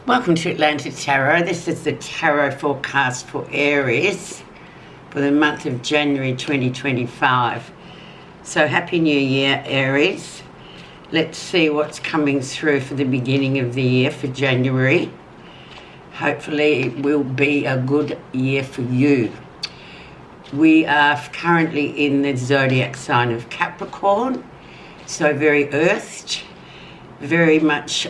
Welcome to Atlantic Tarot. This is the tarot forecast for Aries for the month of January 2025. So Happy New Year, Aries. Let's see what's coming through for the beginning of the year for January. Hopefully it will be a good year for you. We are currently in the zodiac sign of Capricorn, so very earthed, very much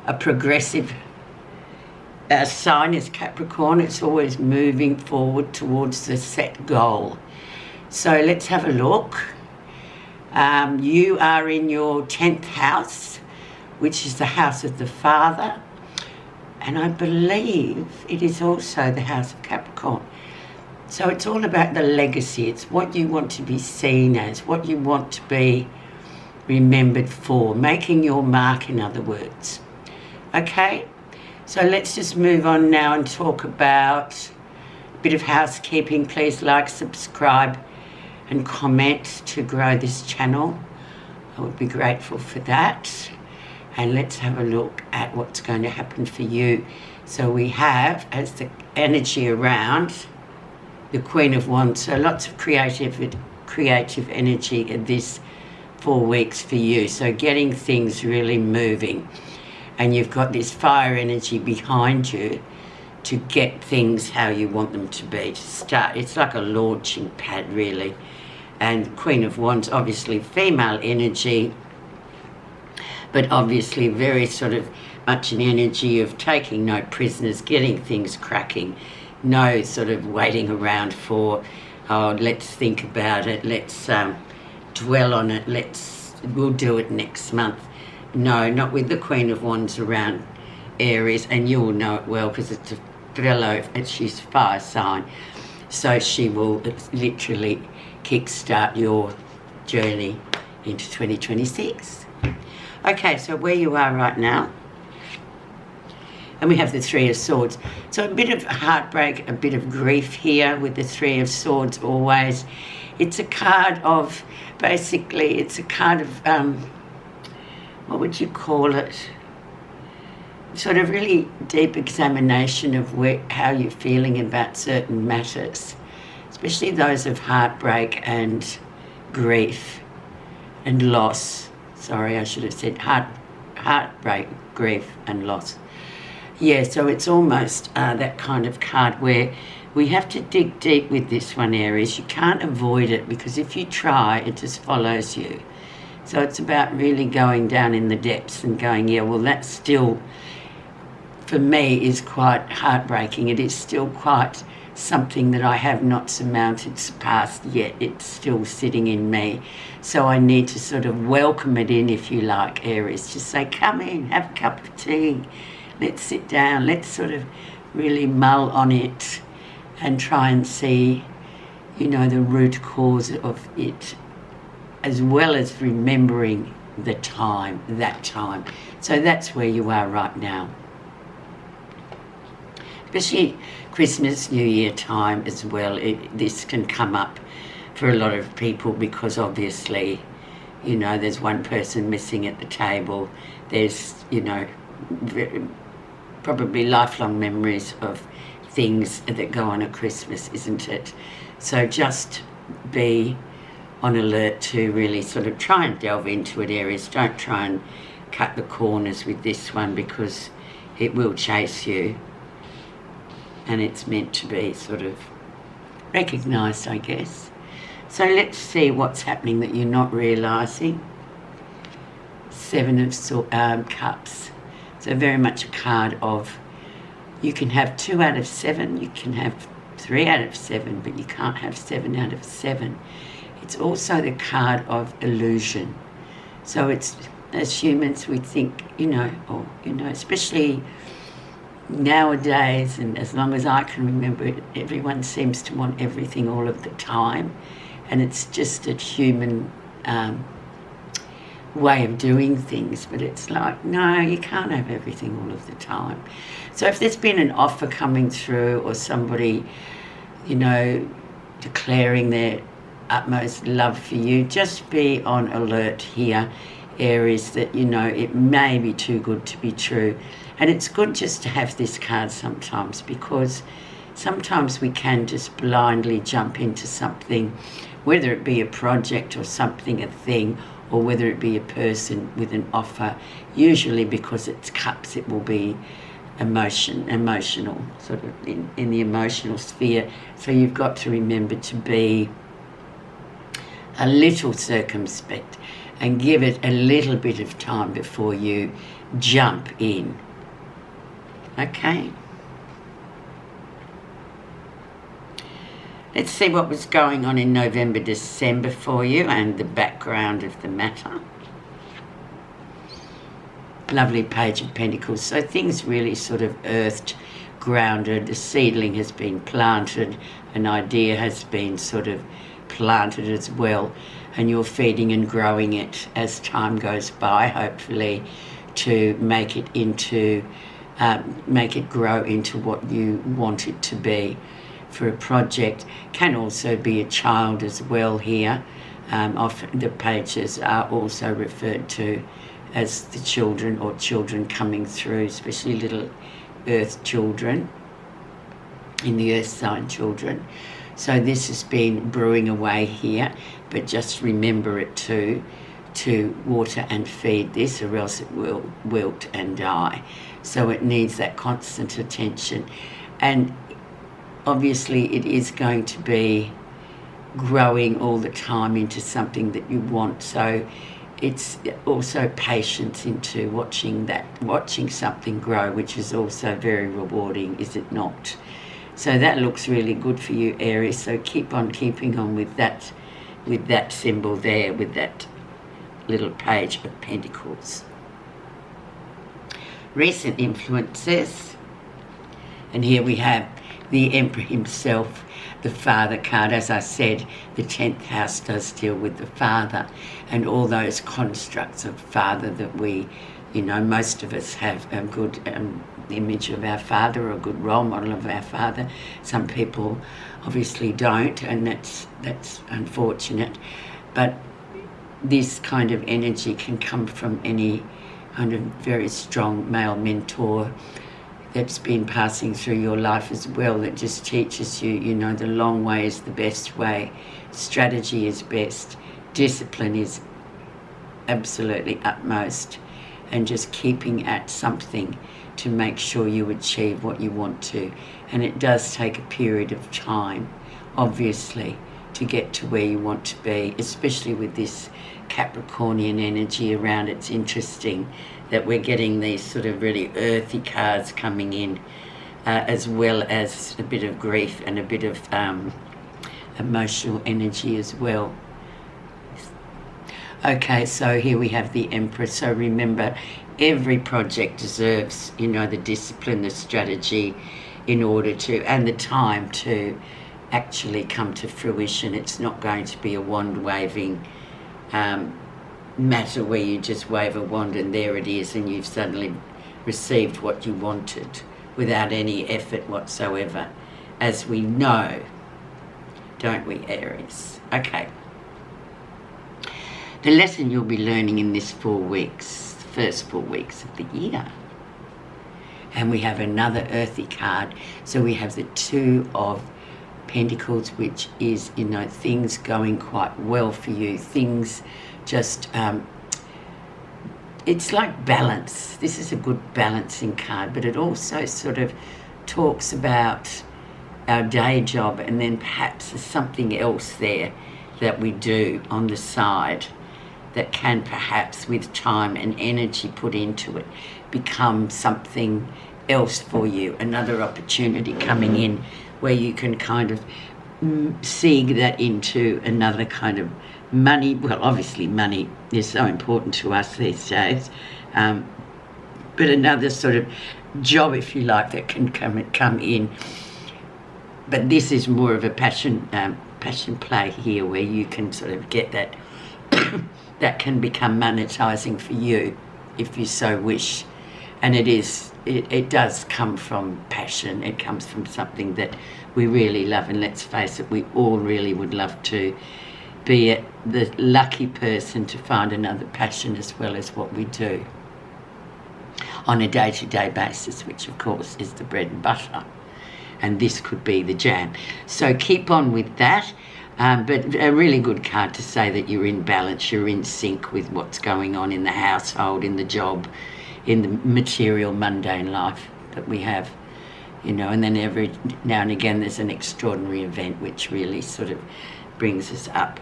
a progressive sign is Capricorn. It's always moving forward towards the set goal. So let's have a look. You are in your 10th house, which is the house of the father, and I believe it is also the house of Capricorn. So it's all about the legacy. It's what you want to be seen as, what you want to be remembered for, making your mark, in other words. Okay, so let's just move on now and talk about a bit of housekeeping. Please like, subscribe and comment to grow this channel. I would be grateful for that. And let's have a look at what's going to happen for you. So we have, as the energy around, the Queen of Wands. So lots of creative energy in this 4 weeks for you. So getting things really moving. And you've got this fire energy behind you to get things how you want them to be, to start. It's like a launching pad, really. And Queen of Wands, obviously female energy, but obviously very sort of much an energy of taking no prisoners, getting things cracking, no sort of waiting around for, oh, let's think about it, let's dwell on it, we'll do it next month. No, not with the Queen of Wands around Aries, and you'll know it well because it's a fellow, she's fire sign, so she will literally kickstart your journey into 2026. Okay, so where you are right now, and we have the Three of Swords. So a bit of heartbreak, a bit of grief here with the Three of Swords always. It's a card of, basically, it's a card of, what would you call it? Sort of really deep examination of how you're feeling about certain matters, especially those of heartbreak and grief and loss. Sorry, I should have said heartbreak, grief and loss. Yeah, so it's almost that kind of card where we have to dig deep with this one, Aries. You can't avoid it because if you try, it just follows you. So it's about really going down in the depths and going, yeah, well, that still, for me, is quite heartbreaking. It is still quite something that I have not surpassed yet. It's still sitting in me. So I need to sort of welcome it in, if you like, Aries. Just say, come in, have a cup of tea. Let's sit down. Let's sort of really mull on it and try and see, you know, the root cause of it, as well as remembering that time. So that's where you are right now. Especially Christmas, New Year time as well. This can come up for a lot of people because obviously, you know, there's one person missing at the table. There's, you know, probably lifelong memories of things that go on at Christmas, isn't it? So just be on alert to really sort of try and delve into it, Aries. Don't try and cut the corners with this one because it will chase you, and it's meant to be sort of recognised, I guess. So let's see what's happening that you're not realising. Seven of Cups. So very much a card of, you can have 2 out of 7, you can have 3 out of 7, but you can't have 7 out of 7. It's also the card of illusion. So it's, as humans, we think, you know, or, you know, especially nowadays, and as long as I can remember, everyone seems to want everything all of the time. And it's just a human way of doing things. But it's like, no, you can't have everything all of the time. So if there's been an offer coming through or somebody, you know, declaring their utmost love for you, just be on alert here, Aries, that, you know, it may be too good to be true. And it's good just to have this card sometimes, because sometimes we can just blindly jump into something, whether it be a project or something, a thing, or whether it be a person with an offer. Usually because it's cups, it will be emotional, sort of in the emotional sphere. So you've got to remember to be a little circumspect and give it a little bit of time before you jump in. Okay? Let's see what was going on in November, December for you and the background of the matter. Lovely Page of Pentacles. So things really sort of earthed, grounded. A seedling has been planted. An idea has been sort of planted as well. And you're feeding and growing it as time goes by, hopefully, to make it grow into what you want it to be. For a project, can also be a child as well here. Often the pages are also referred to as the children, or children coming through, especially little earth children, in the earth sign children. So this has been brewing away here, but just remember it to water and feed this, or else it will wilt and die. So it needs that constant attention. And obviously it is going to be growing all the time into something that you want. So it's also patience into watching something grow, which is also very rewarding, is it not? So that looks really good for you, Aries. So keep on keeping on with that symbol there, with that little Page of Pentacles. Recent influences, and here we have the Emperor himself, the Father card. As I said, the 10th house does deal with the Father and all those constructs of Father that we, most of us have a good image of our Father, or a good role model of our Father. Some people obviously don't, and that's unfortunate. But this kind of energy can come from any kind of very strong male mentor that's been passing through your life as well, that just teaches you, the long way is the best way. Strategy is best. Discipline is absolutely utmost. And just keeping at something to make sure you achieve what you want to. And it does take a period of time, obviously, to get to where you want to be, especially with this Capricornian energy around. It's interesting that we're getting these sort of really earthy cards coming in, as well as a bit of grief and a bit of emotional energy as well. Okay, so here we have the Emperor. So remember, every project deserves, the discipline, the strategy, in order to, and the time to actually come to fruition. It's not going to be a wand waving matter where you just wave a wand and there it is, and you've suddenly received what you wanted without any effort whatsoever, as we know, don't we, Aries? Okay. The lesson you'll be learning in this 4 weeks, the first 4 weeks of the year. And we have another earthy card. So we have the 2 of Pentacles, which is, things going quite well for you. Things just, it's like balance. This is a good balancing card, but it also sort of talks about our day job, and then perhaps there's something else there that we do on the side that can perhaps, with time and energy put into it, become something else for you, another opportunity coming in where you can kind of seek that into another kind of money. Well, obviously money is so important to us these days, but another sort of job, if you like, that can come in. But this is more of a passion play here, where you can sort of get that that can become monetizing for you if you so wish. And it does come from passion. It comes from something that we really love, and let's face it, we all really would love to be the lucky person to find another passion as well as what we do. on a day-to-day basis, which of course is the bread and butter. And this could be the jam. So keep on with that. But a really good card to say that you're in balance, you're in sync with what's going on in the household, in the job, in the material, mundane life that we have, you know. And then every now and again there's an extraordinary event which really sort of brings us up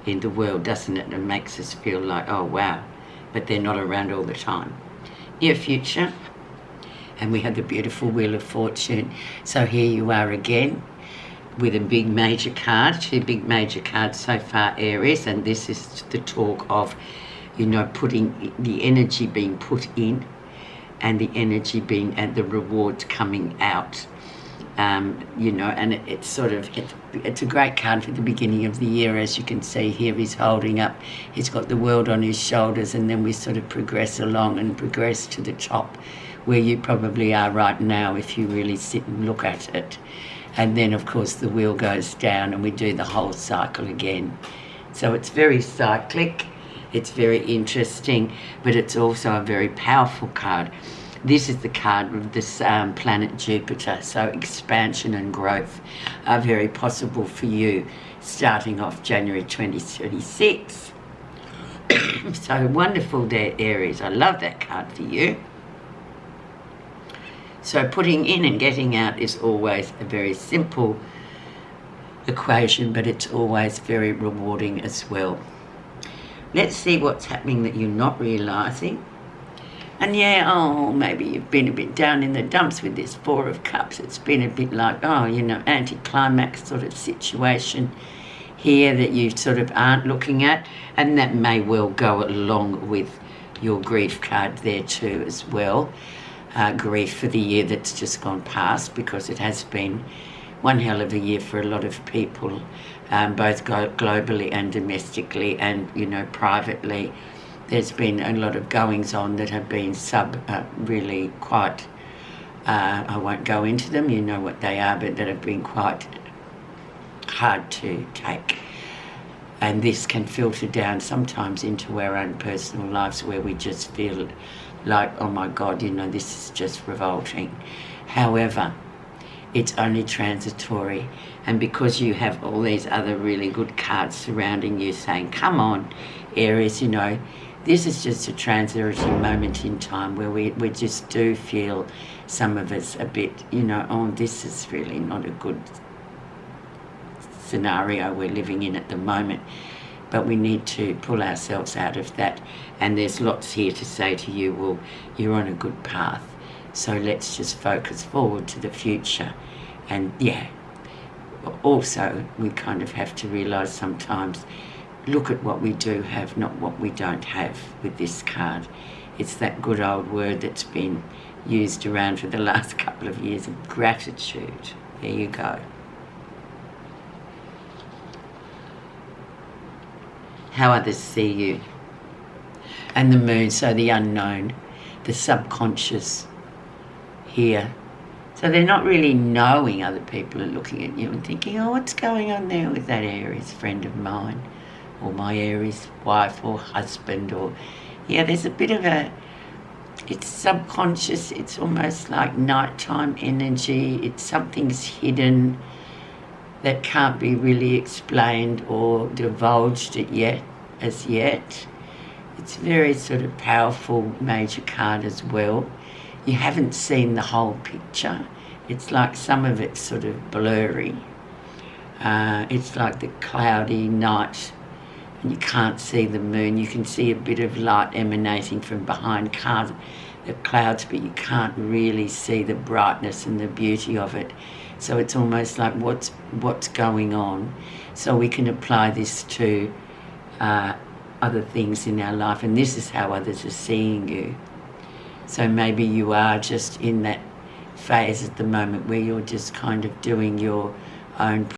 in the world, doesn't it? And makes us feel like, oh wow, but they're not around all the time. Near future, and we have the beautiful Wheel of Fortune. So here you are again, with a big major card, 2 big major cards so far, Aries, and this is the talk of, you know, putting the energy being put in and the energy being, and the rewards coming out, you know. And it's sort of, it's a great card for the beginning of the year. As you can see here, he's holding up, he's got the world on his shoulders, and then we sort of progress along and progress to the top where you probably are right now if you really sit and look at it. And then, of course, the wheel goes down and we do the whole cycle again. So it's very cyclic, it's very interesting, but it's also a very powerful card. This is the card of this planet Jupiter, so expansion and growth are very possible for you starting off January 2026. So wonderful there, Aries. I love that card for you. So putting in and getting out is always a very simple equation, but it's always very rewarding as well. Let's see what's happening that you're not realising. And yeah, oh, maybe you've been a bit down in the dumps with this 4 of Cups. It's been a bit like, oh, you know, anticlimax sort of situation here that you sort of aren't looking at. And that may well go along with your grief card there too as well. Grief for the year that's just gone past, because it has been one hell of a year for a lot of people, both globally and domestically, and, you know, privately. There's been a lot of goings on that have been really quite, I won't go into them, you know what they are, but that have been quite hard to take. And this can filter down sometimes into our own personal lives, where we just feel like, oh my God, you know, this is just revolting. However, it's only transitory. And because you have all these other really good cards surrounding you saying, come on, Aries, you know, this is just a transitory moment in time where we just do feel, some of us, a bit, you know, oh, this is really not a good scenario we're living in at the moment. But we need to pull ourselves out of that. And there's lots here to say to you, well, you're on a good path. So let's just focus forward to the future. And yeah, also we kind of have to realise sometimes, look at what we do have, not what we don't have with this card. It's that good old word that's been used around for the last couple of years of gratitude. There you go. How others see you. And the moon, so the unknown, the subconscious here. So they're not really knowing, other people are looking at you and thinking, oh, what's going on there with that Aries friend of mine, or my Aries wife or husband, or, yeah, there's a bit of a, it's subconscious, it's almost like nighttime energy, it's something's hidden that can't be really explained or divulged as yet. It's very sort of powerful major card as well. You haven't seen the whole picture. It's like some of it's sort of blurry. It's like the cloudy night and you can't see the moon. You can see a bit of light emanating from behind the clouds, but you can't really see the brightness and the beauty of it. So it's almost like what's going on. So we can apply this to other things in our life, and this is how others are seeing you. So maybe you are just in that phase at the moment where you're just kind of doing your own